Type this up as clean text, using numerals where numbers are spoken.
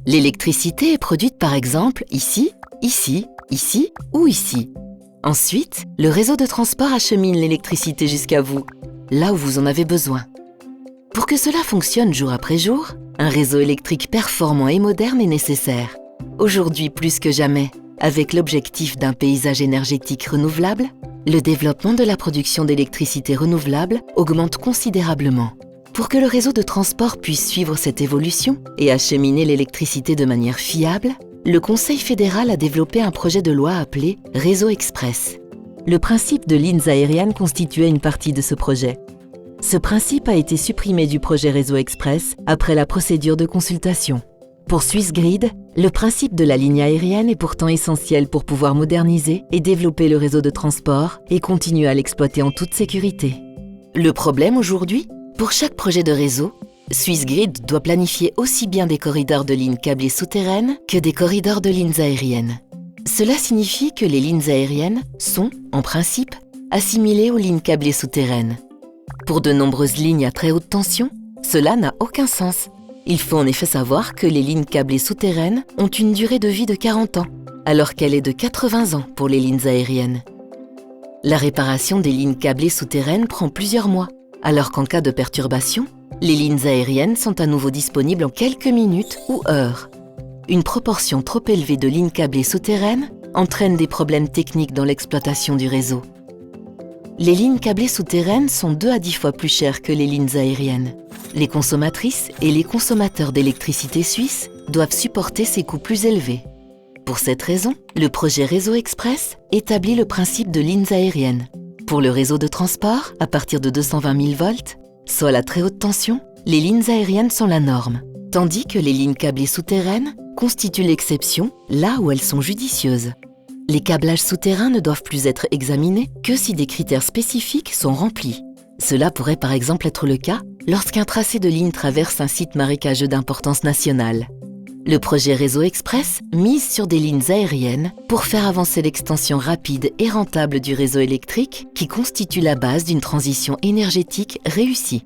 L'électricité est produite par exemple ici, ici, ici ou ici. Ensuite, le réseau de transport achemine l'électricité jusqu'à vous, là où vous en avez besoin. Pour que cela fonctionne jour après jour, un réseau électrique performant et moderne est nécessaire. Aujourd'hui plus que jamais, avec l'objectif d'un paysage énergétique renouvelable, le développement de la production d'électricité renouvelable augmente considérablement. Pour que le réseau de transport puisse suivre cette évolution et acheminer l'électricité de manière fiable, le Conseil fédéral a développé un projet de loi appelé Réseau Express. Le principe de lignes aériennes constituait une partie de ce projet. Ce principe a été supprimé du projet Réseau Express après la procédure de consultation. Pour Swissgrid, le principe de la ligne aérienne est pourtant essentiel pour pouvoir moderniser et développer le réseau de transport et continuer à l'exploiter en toute sécurité. Le problème aujourd'hui, pour chaque projet de réseau, Swissgrid doit planifier aussi bien des corridors de lignes câblées souterraines que des corridors de lignes aériennes. Cela signifie que les lignes aériennes sont, en principe, assimilées aux lignes câblées souterraines. Pour de nombreuses lignes à très haute tension, cela n'a aucun sens. Il faut en effet savoir que les lignes câblées souterraines ont une durée de vie de 40 ans, alors qu'elle est de 80 ans pour les lignes aériennes. La réparation des lignes câblées souterraines prend plusieurs mois, alors qu'en cas de perturbation, les lignes aériennes sont à nouveau disponibles en quelques minutes ou heures. Une proportion trop élevée de lignes câblées souterraines entraîne des problèmes techniques dans l'exploitation du réseau. Les lignes câblées souterraines sont 2 à 10 fois plus chères que les lignes aériennes. Les consommatrices et les consommateurs d'électricité suisses doivent supporter ces coûts plus élevés. Pour cette raison, le projet Réseau Express établit le principe de lignes aériennes. Pour le réseau de transport, à partir de 220 000 volts, soit la très haute tension, les lignes aériennes sont la norme, tandis que les lignes câblées souterraines constituent l'exception là où elles sont judicieuses. Les câblages souterrains ne doivent plus être examinés que si des critères spécifiques sont remplis. Cela pourrait par exemple être le cas lorsqu'un tracé de ligne traverse un site marécageux d'importance nationale. Le projet Réseau Express mise sur des lignes aériennes pour faire avancer l'extension rapide et rentable du réseau électrique qui constitue la base d'une transition énergétique réussie.